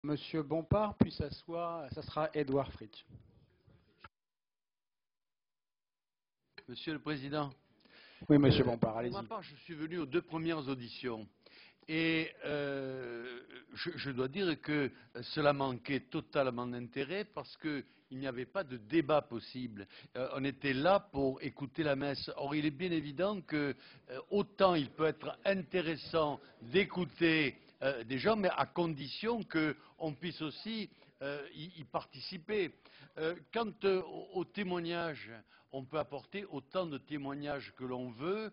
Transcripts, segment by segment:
Monsieur Bompard, puis ça sera Édouard Fritsch. Monsieur le Président. Oui, Monsieur Bompard, allez-y. Pour ma part, je suis venu aux 2 premières auditions. Et je dois dire que cela manquait totalement d'intérêt parce qu'il n'y avait pas de débat possible. On était là pour écouter la messe. Or, il est bien évident que autant il peut être intéressant d'écouter des gens, mais à condition qu'on puisse aussi y participer. Quant au témoignage, on peut apporter autant de témoignages que l'on veut.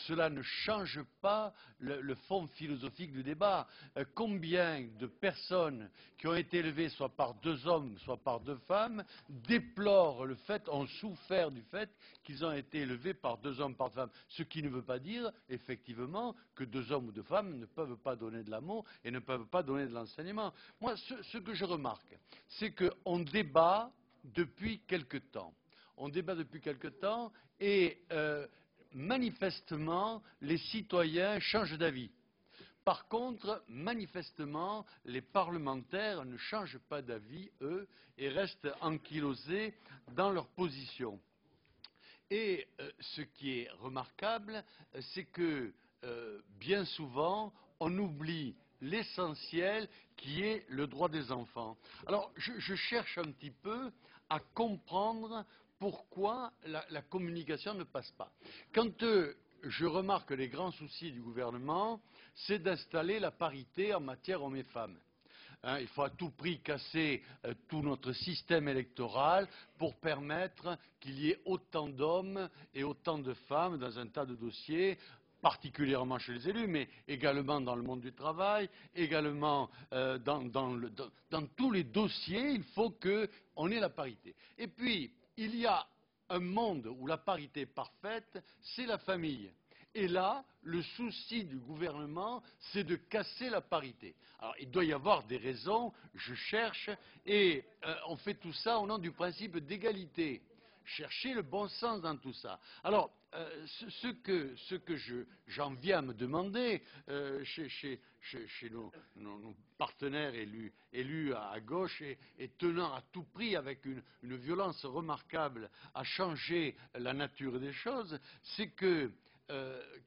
Cela ne change pas le fond philosophique du débat. Combien de personnes qui ont été élevées soit par 2 hommes, soit par 2 femmes, déplorent le fait, ont souffert du fait qu'ils ont été élevés par 2 hommes, par 2 femmes. Ce qui ne veut pas dire, effectivement, que 2 hommes ou 2 femmes ne peuvent pas donner de l'amour et ne peuvent pas donner de l'enseignement. Moi, ce que je remarque, c'est qu'on débat depuis quelque temps. On débat depuis quelque temps et manifestement, les citoyens changent d'avis. Par contre, manifestement, les parlementaires ne changent pas d'avis, eux, et restent ankylosés dans leur position. Et ce qui est remarquable, c'est que bien souvent, on oublie l'essentiel qui est le droit des enfants. Alors, je cherche un petit peu à comprendre pourquoi la communication ne passe pas. Quand je remarque les grands soucis du gouvernement, c'est d'installer la parité en matière hommes et femmes. Il faut à tout prix casser tout notre système électoral pour permettre qu'il y ait autant d'hommes et autant de femmes dans un tas de dossiers, particulièrement chez les élus, mais également dans le monde du travail, également dans tous les dossiers, il faut qu'on ait la parité. Et puis, il y a un monde où la parité est parfaite, c'est la famille. Et là, le souci du gouvernement, c'est de casser la parité. Alors, il doit y avoir des raisons, je cherche, et on fait tout ça au nom du principe d'égalité. Chercher le bon sens dans tout ça. Alors, ce que j'en viens à me demander chez nos partenaires élus à gauche et tenant à tout prix avec une violence remarquable à changer la nature des choses, c'est que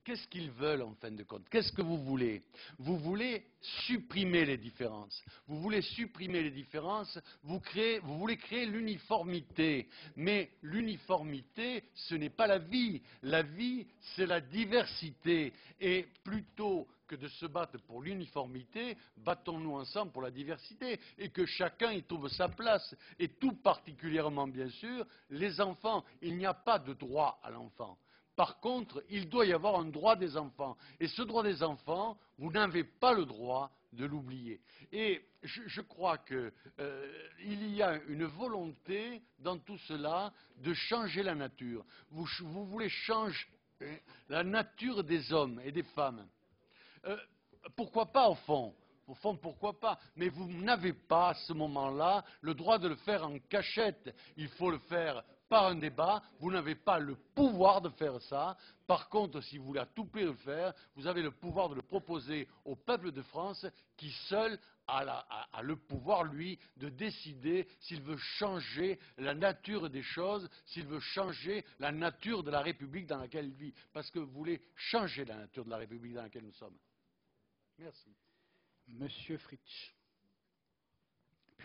qu'est-ce qu'ils veulent en fin de compte? Qu'est-ce que vous voulez? Vous voulez supprimer les différences. Vous voulez supprimer les différences, vous voulez créer l'uniformité. Mais l'uniformité, ce n'est pas la vie. La vie, c'est la diversité. Et plutôt que de se battre pour l'uniformité, battons-nous ensemble pour la diversité et que chacun y trouve sa place. Et tout particulièrement, bien sûr, les enfants. Il n'y a pas de droit à l'enfant. Par contre, il doit y avoir un droit des enfants. Et ce droit des enfants, vous n'avez pas le droit de l'oublier. Et je crois qu'il y a une volonté dans tout cela de changer la nature. Vous voulez changer la nature des hommes et des femmes. Pourquoi pas au fond? Au fond, pourquoi pas? Mais vous n'avez pas, à ce moment-là, le droit de le faire en cachette. Il faut le faire par un débat. Vous n'avez pas le pouvoir de faire ça. Par contre, si vous voulez à tout prix le faire, vous avez le pouvoir de le proposer au peuple de France qui seul a le pouvoir, lui, de décider s'il veut changer la nature des choses, s'il veut changer la nature de la République dans laquelle il vit. Parce que vous voulez changer la nature de la République dans laquelle nous sommes. Merci. Monsieur Fritsch.